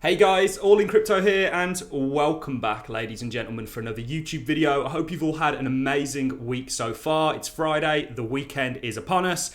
Hey guys, All in Crypto here and welcome back ladies and gentlemen for another YouTube video. I hope you've all had an amazing week so far. It's Friday, the weekend is upon us.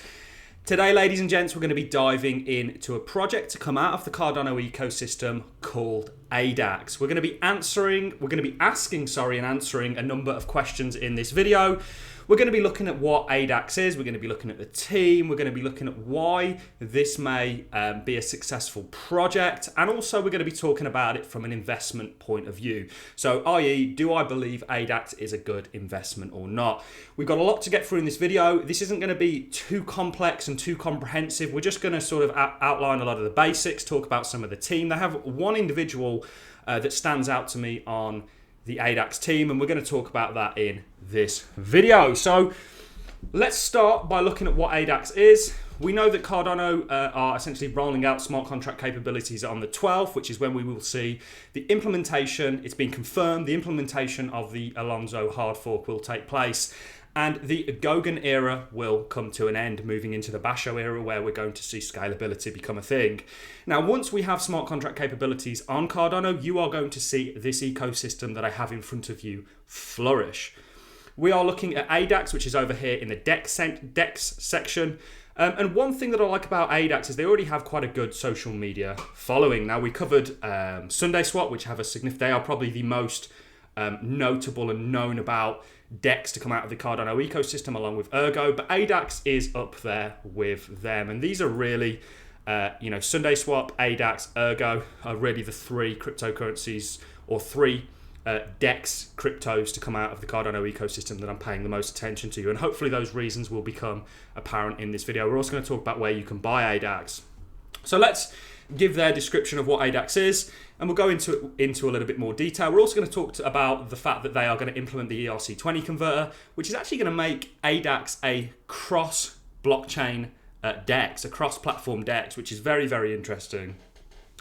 Today ladies and gents, we're going to be diving into a project to come out of the Cardano ecosystem called ADAX. We're going to be asking and answering a number of questions in this video. We're going to be looking at what ADAX is, we're going to be looking at the team, we're going to be looking at why this may be a successful project, and also we're going to be talking about it from an investment point of view. So, i.e., do I believe ADAX is a good investment or not? We've got a lot to get through in this video. This isn't going to be too complex and too comprehensive. We're just going to sort of outline a lot of the basics, talk about some of the team. They have one individual that stands out to me on the ADAX team, and we're going to talk about that in this video. So let's start by looking at what ADAX is. We know that Cardano are essentially rolling out smart contract capabilities on the 12th, which is when we will see the implementation. It's been confirmed the implementation of the Alonzo hard fork will take place, and the Goguen era will come to an end, moving into the Basho era, where we're going to see scalability become a thing. Now, once we have smart contract capabilities on Cardano, you are going to see this ecosystem that I have in front of you flourish. We are looking at ADAX, which is over here in the DEX section. And one thing that I like about ADAX is they already have quite a good social media following. Now, we covered SundaeSwap, which have a significant, they are probably the most notable and known about DEX to come out of the Cardano ecosystem, along with Ergo, but ADAX is up there with them. And these are really, SundaeSwap, ADAX, Ergo are really the three cryptocurrencies or three DEX cryptos to come out of the Cardano ecosystem that I'm paying the most attention to. And hopefully those reasons will become apparent in this video. We're also going to talk about where you can buy ADAX. So let's give their description of what ADAX is, and we'll go into a little bit more detail. We're also going to talk about the fact that they are going to implement the ERC20 converter, which is actually going to make ADAX a cross-blockchain DEX, a cross-platform DEX, which is very, very interesting.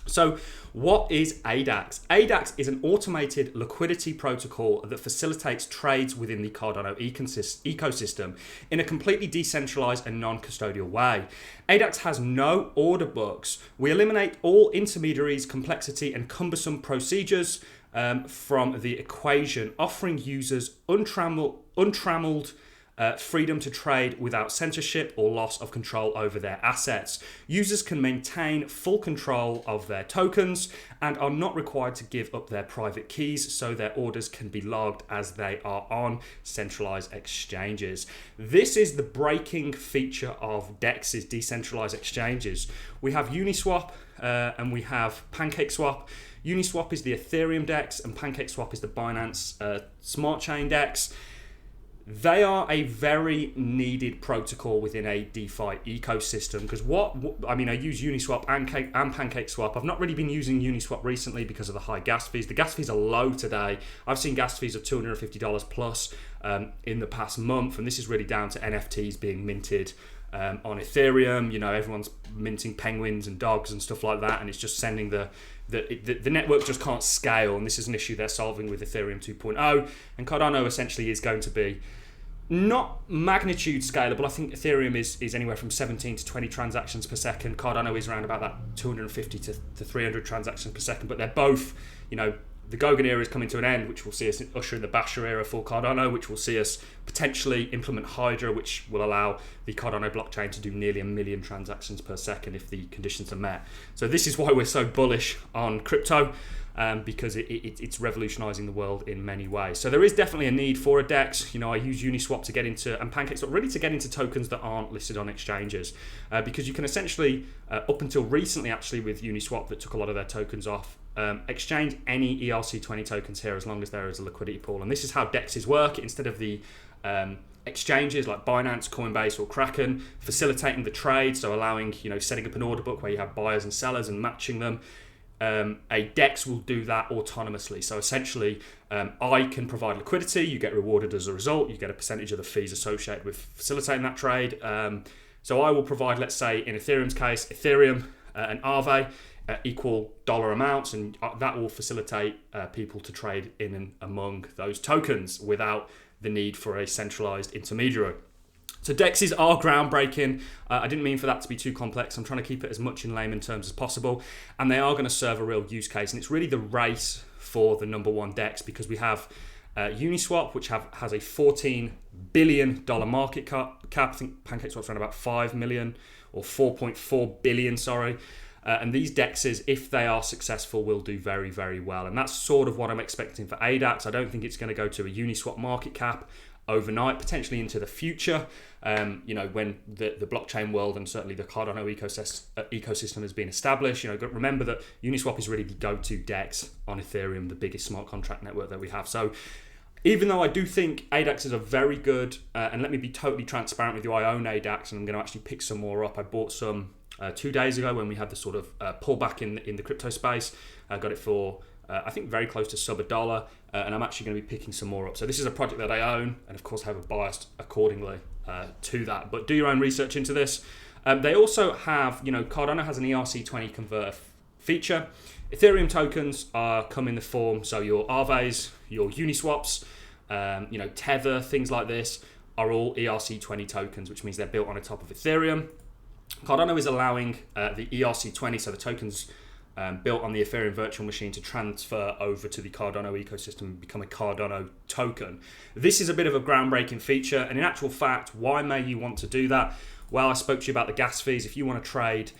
So what is ADAX? ADAX is an automated liquidity protocol that facilitates trades within the Cardano ecosystem in a completely decentralized and non-custodial way. ADAX has no order books. We eliminate all intermediaries, complexity, and cumbersome procedures from the equation, offering users untrammeled freedom to trade without censorship or loss of control over their assets. Users can maintain full control of their tokens and are not required to give up their private keys, so their orders can be logged as they are on centralized exchanges. This is the breaking feature of DEX's decentralized exchanges. We have Uniswap and we have PancakeSwap. Uniswap is the Ethereum DEX and PancakeSwap is the Binance Smart Chain DEX. They are a very needed protocol within a DeFi ecosystem, because I use Uniswap and PancakeSwap. I've not really been using Uniswap recently because of the high gas fees. The gas fees are low today. I've seen gas fees of $250 plus in the past month, and this is really down to NFTs being minted on Ethereum. You know, everyone's minting penguins and dogs and stuff like that, and it's just sending the network just can't scale, and this is an issue they're solving with Ethereum 2.0, and Cardano essentially is going to be not magnitude scalable. I think Ethereum is anywhere from 17 to 20 transactions per second. Cardano is around about that 250 to 300 transactions per second, but they're both, the Goguen era is coming to an end, which will see us usher in the Basho era for Cardano, which will see us potentially implement Hydra, which will allow the Cardano blockchain to do nearly 1 million transactions per second if the conditions are met. So this is why we're so bullish on crypto, because it's revolutionizing the world in many ways. So there is definitely a need for a DEX. I use Uniswap to get into, and PancakeSwap really to get into tokens that aren't listed on exchanges, because you can essentially, up until recently actually with Uniswap that took a lot of their tokens off, exchange any ERC20 tokens here as long as there is a liquidity pool. And this is how DEXs work. Instead of the exchanges like Binance, Coinbase or Kraken facilitating the trade, so allowing, setting up an order book where you have buyers and sellers and matching them, a DEX will do that autonomously. So essentially, I can provide liquidity, you get rewarded as a result, you get a percentage of the fees associated with facilitating that trade. So I will provide, let's say in Ethereum's case, Ethereum and Aave equal dollar amounts, and that will facilitate people to trade in and among those tokens without the need for a centralized intermediary. So DEXs are groundbreaking. I didn't mean for that to be too complex. I'm trying to keep it as much in layman terms as possible. And they are going to serve a real use case. And it's really the race for the number one DEX, because we have Uniswap, which has a $14 billion market cap. I think PancakeSwap's around about 5 million or 4.4 billion, sorry. And these DEXs, if they are successful, will do very, very well. And that's sort of what I'm expecting for ADAX. I don't think it's going to go to a Uniswap market cap overnight, potentially into the future, when the blockchain world and certainly the Cardano ecosystem has been established. Remember that Uniswap is really the go-to DEX on Ethereum, the biggest smart contract network that we have. So even though I do think ADAX is a very good, and let me be totally transparent with you, I own ADAX and I'm going to actually pick some more up. I bought some 2 days ago when we had the sort of pullback in the crypto space. I got it for I think very close to sub $1, and I'm actually going to be picking some more up. So this is a project that I own, and of course have a bias accordingly to that. But do your own research into this. They also have, Cardano has an ERC20 converter feature. Ethereum tokens come in the form, so your Aves, your Uniswaps, Tether, things like this are all ERC20 tokens, which means they're built on the top of Ethereum. Cardano is allowing the ERC20, so the tokens built on the Ethereum virtual machine, to transfer over to the Cardano ecosystem and become a Cardano token. This is a bit of a groundbreaking feature, and in actual fact, why may you want to do that? Well, I spoke to you about the gas fees. If you want to trade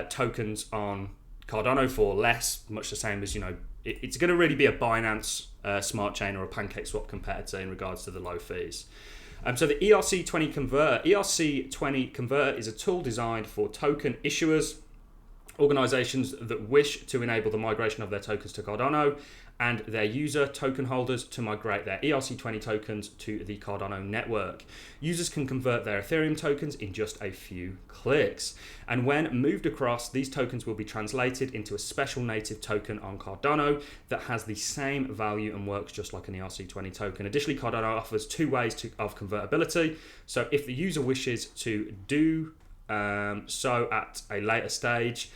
tokens on Cardano for less, much the same as, it's going to really be a Binance smart chain or a PancakeSwap competitor in regards to the low fees. So the ERC20 converter is a tool designed for token issuers, organizations that wish to enable the migration of their tokens to Cardano, and their user token holders to migrate their ERC20 tokens to the Cardano network. Users can convert their Ethereum tokens in just a few clicks. And when moved across, these tokens will be translated into a special native token on Cardano that has the same value and works just like an ERC20 token. Additionally, Cardano offers 2 ways of convertibility. So if the user wishes to do so at a later stage,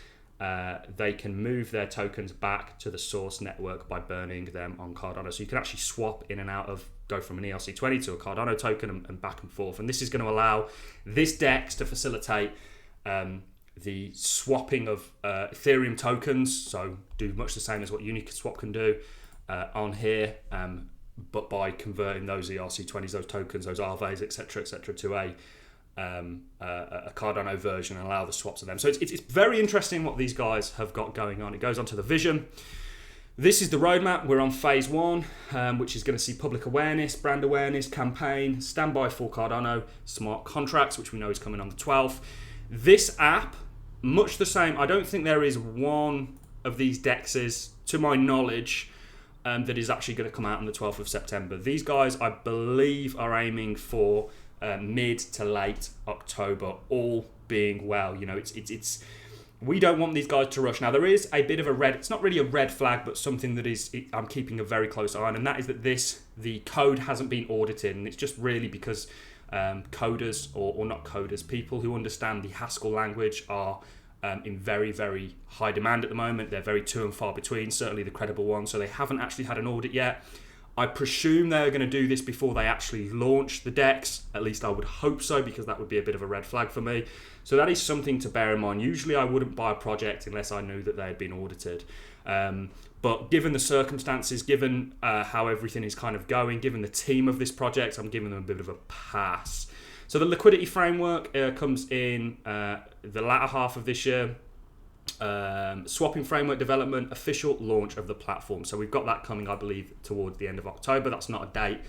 they can move their tokens back to the source network by burning them on Cardano. So you can actually swap in and out of, go from an ERC20 to a Cardano token and back and forth. And this is going to allow this DEX to facilitate the swapping of Ethereum tokens. So do much the same as what Uniswap can do on here, but by converting those ERC20s, those tokens, those Aves, etc., to a Cardano version and allow the swaps of them. So it's very interesting what these guys have got going on. It goes on to the vision. This is the roadmap. We're on phase 1, which is going to see public awareness, brand awareness, campaign, standby for Cardano, smart contracts, which we know is coming on the 12th. This app, much the same. I don't think there is one of these DEXs, to my knowledge, that is actually going to come out on the 12th of September. These guys, I believe, are aiming for mid to late October, all being well. It's we don't want these guys to rush. Now, there is a bit of a red, it's not really a red flag, but something that I'm keeping a very close eye on, and that is that the code hasn't been audited, and it's just really because coders, or not coders, people who understand the Haskell language are in very, very high demand at the moment. They're very few and far between, certainly the credible ones, so they haven't actually had an audit yet. I presume they're going to do this before they actually launch the DEX. At least I would hope so, because that would be a bit of a red flag for me. So that is something to bear in mind. Usually I wouldn't buy a project unless I knew that they had been audited. But given the circumstances, given how everything is kind of going, given the team of this project, I'm giving them a bit of a pass. So the liquidity framework comes in the latter half of this year. Swapping framework development, official launch of the platform. So we've got that coming, I believe, towards the end of October. That's not a date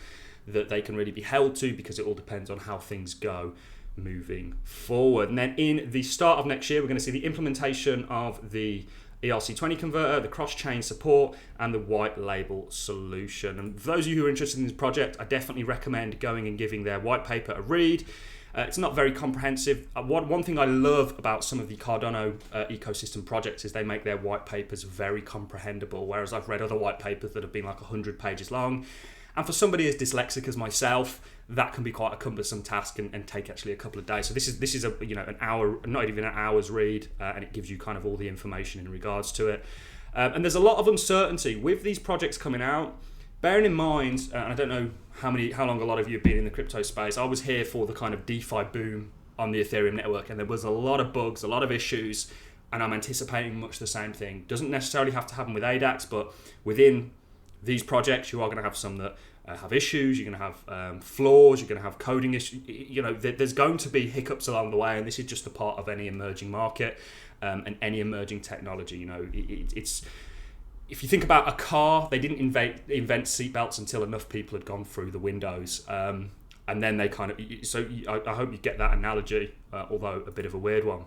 that they can really be held to, because it all depends on how things go moving forward. And then in the start of next year, we're going to see the implementation of the ERC20 converter, the cross-chain support, and the white label solution. And for those of you who are interested in this project, I definitely recommend going and giving their white paper a read. It's not very comprehensive. One thing I love about some of the Cardano ecosystem projects is they make their white papers very comprehensible, whereas I've read other white papers that have been like 100 pages long. And for somebody as dyslexic as myself, that can be quite a cumbersome task and take actually a couple of days. So this is a an hour, not even an hour's read, and it gives you kind of all the information in regards to it. And there's a lot of uncertainty with these projects coming out. bearing in mind, and I don't know how long a lot of you have been in the crypto space, I was here for the kind of DeFi boom on the Ethereum network, and there was a lot of bugs, a lot of issues, and I'm anticipating much the same thing. Doesn't necessarily have to happen with ADAX, but within these projects, you are going to have some that have issues, you're going to have flaws, you're going to have coding issues, there's going to be hiccups along the way, and this is just a part of any emerging market and any emerging technology. It's if you think about a car, they didn't invent seatbelts until enough people had gone through the windows, and then they kind of, so I hope you get that analogy, although a bit of a weird one.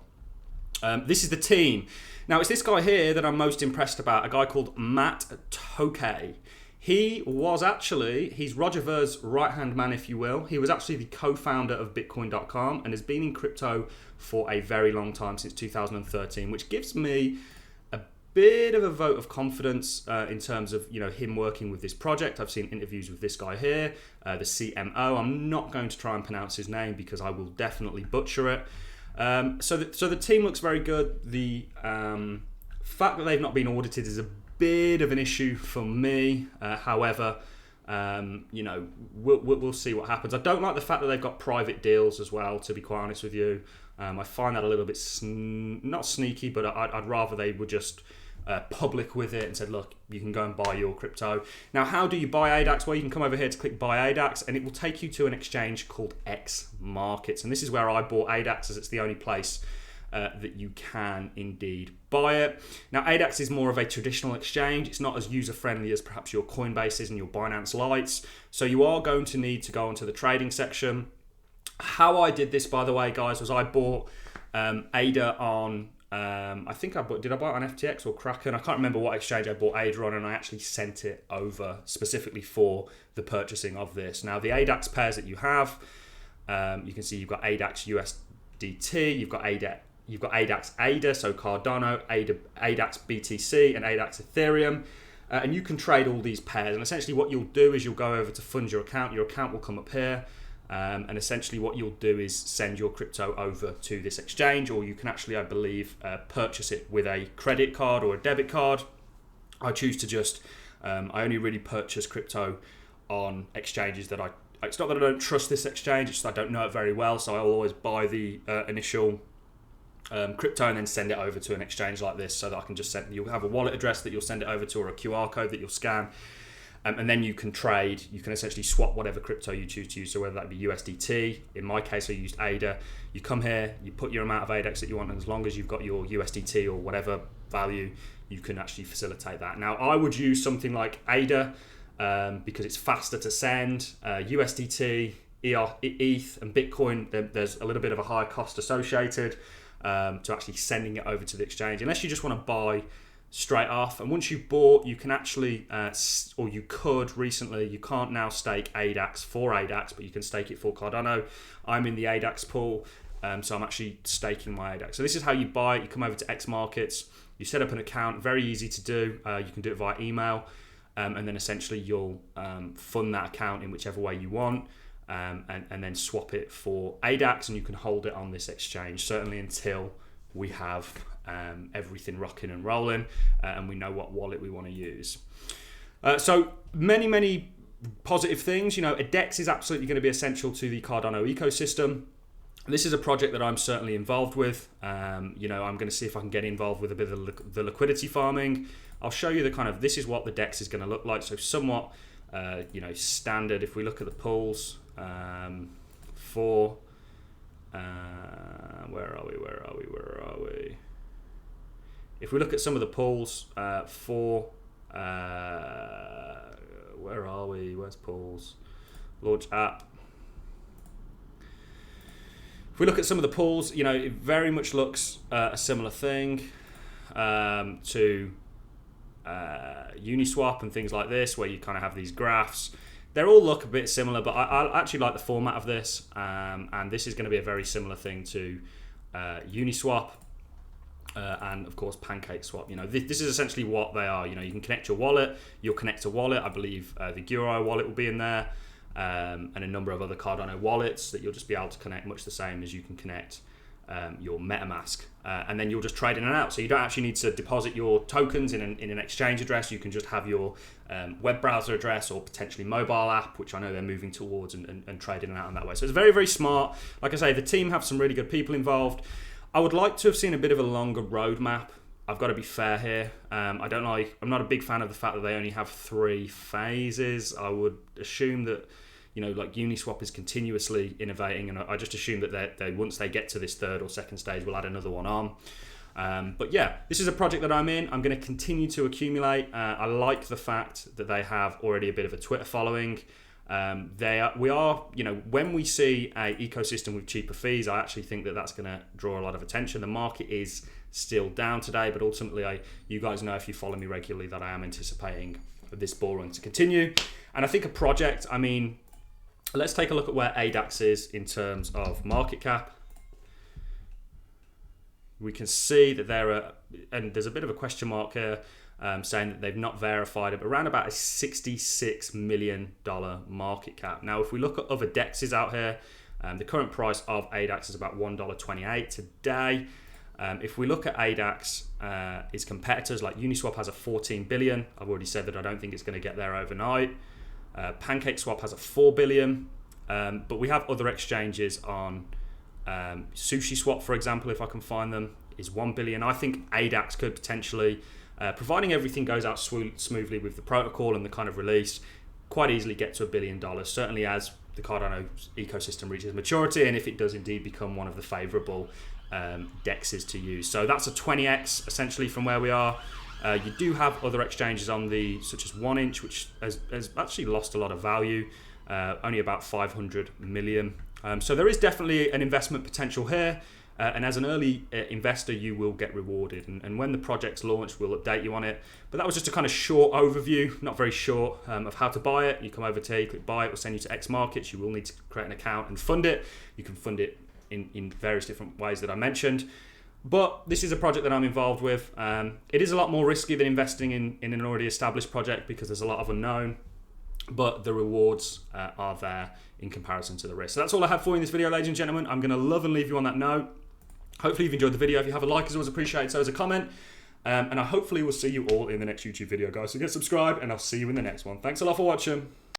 This is the team. Now, it's this guy here that I'm most impressed about, a guy called Matt Tokay. He's Roger Ver's right-hand man, if you will. He was actually the co-founder of Bitcoin.com and has been in crypto for a very long time, since 2013, which gives me a bit of a vote of confidence in terms of him working with this project. I've seen interviews with this guy here, the CMO. I'm not going to try and pronounce his name because I will definitely butcher it. So the team looks very good. The fact that they've not been audited is a bit of an issue for me. However, we'll see what happens. I don't like the fact that they've got private deals as well, to be quite honest with you. I find that a little bit not sneaky, but I'd rather they were just public with it and said, look, you can go and buy your crypto. Now, how do you buy ADAX? Well, you can come over here to click buy ADAX, and it will take you to an exchange called X Markets. And this is where I bought ADAX, as it's the only place that you can indeed buy it. Now, ADAX is more of a traditional exchange. It's not as user-friendly as perhaps your Coinbases and your Binance Lites. So you are going to need to go onto the trading section. How I did this, by the way, guys, was I bought ADA on, did I buy it on FTX or Kraken? I can't remember what exchange I bought ADA on, and I actually sent it over specifically for the purchasing of this. Now, the ADAX pairs that you have, you can see you've got ADAX USDT, you've got ADAX ADA, so Cardano, ADAX BTC, and ADAX Ethereum. And you can trade all these pairs. And essentially what you'll do is you'll go over to fund your account. Your account will come up here. And essentially what you'll do is send your crypto over to this exchange, or you can actually, I believe, purchase it with a credit card or a debit card. I choose to just, I only really purchase crypto on exchanges that it's not that I don't trust this exchange, it's just I don't know it very well. So I'll always buy the initial crypto and then send it over to an exchange like this, so that I can just you'll have a wallet address that you'll send it over to, or a QR code that you'll scan. And then you can trade, you can essentially swap whatever crypto you choose to use. So whether that be USDT, in my case I used ADA, you come here, you put your amount of ADAX that you want, and as long as you've got your USDT or whatever value, you can actually facilitate that. Now, I would use something like ADA because it's faster to send. USDT, ETH and Bitcoin, there's a little bit of a higher cost associated to actually sending it over to the exchange, unless you just want to buy straight off. And once you've bought, you can actually, or you could recently, you can't now stake ADAX for ADAX, but you can stake it for Cardano. I'm in the ADAX pool, so I'm actually staking my ADAX. So this is how you buy it. You come over to X Markets, you set up an account, very easy to do. You can do it via email, and then essentially you'll fund that account in whichever way you want, and then swap it for ADAX, and you can hold it on this exchange, certainly until we have everything rocking and rolling, and we know what wallet we want to use. So many positive things. A DEX is absolutely going to be essential to the Cardano ecosystem. This is a project that I'm certainly involved with. I'm going to see if I can get involved with a bit of the liquidity farming. I'll show you this is what the DEX is going to look like. So somewhat, standard. If we look at the pools for, where are we? If we look at some of the pools for, where are we? Where's pools? Launch app. If we look at some of the pools, it very much looks a similar thing to Uniswap and things like this, where you kind of have these graphs. They all look a bit similar, but I actually like the format of this, and this is going to be a very similar thing to Uniswap. And of course PancakeSwap. This is essentially what they are. You can connect your wallet, you'll connect a wallet. I believe the Guro wallet will be in there, and a number of other Cardano wallets that you'll just be able to connect, much the same as you can connect your MetaMask, and then you'll just trade in and out. So you don't actually need to deposit your tokens in an exchange address. You can just have your web browser address or potentially mobile app, which I know they're moving towards, and trade in and out in that way. So it's very, very smart. Like I say, the team have some really good people involved. I would like to have seen a bit of a longer roadmap. I've got to be fair here. I'm not a big fan of the fact that they only have 3 phases. I would assume that, like Uniswap is continuously innovating, and I just assume that they once they get to this 3rd or 2nd stage, we'll add another one on. But yeah, this is a project that I'm in. I'm going to continue to accumulate. I like the fact that they have already a bit of a Twitter following. When we see an ecosystem with cheaper fees, I actually think that that's going to draw a lot of attention. The market is still down today, but ultimately, you guys know if you follow me regularly that I am anticipating this bull run to continue. And I think a project, let's take a look at where ADAX is in terms of market cap. We can see that there's a bit of a question mark here, saying that they've not verified it, but around about a $66 million market cap. Now, if we look at other DEXs out here, the current price of ADAX is about $1.28 today. If we look at ADAX, its competitors, like Uniswap has a 14 billion. I've already said that I don't think it's going to get there overnight. PancakeSwap has a 4 billion, but we have other exchanges on SushiSwap, for example, if I can find them, is 1 billion. I think ADAX could potentially, providing everything goes out smoothly with the protocol and the kind of release, quite easily get to $1 billion, certainly as the Cardano ecosystem reaches maturity, and if it does indeed become one of the favorable DEXs to use. So that's a 20x essentially from where we are. You do have other exchanges on such as 1inch, which has actually lost a lot of value, only about 500 million. So there is definitely an investment potential here, and as an early investor, you will get rewarded. And when the project's launched, we'll update you on it. But that was just a kind of short overview, not very short, of how to buy it. You come over to here, you click buy it, will send you to X markets. You will need to create an account and fund it. You can fund it in various different ways that I mentioned. But this is a project that I'm involved with. It is a lot more risky than investing in an already established project because there's a lot of unknown, but the rewards are there in comparison to the risk. So that's all I have for you in this video, ladies and gentlemen. I'm going to love and leave you on that note. Hopefully you've enjoyed the video. If you have a like, it's always appreciated, so as a comment. And I hopefully will see you all in the next YouTube video, guys. So get subscribed, and I'll see you in the next one. Thanks a lot for watching.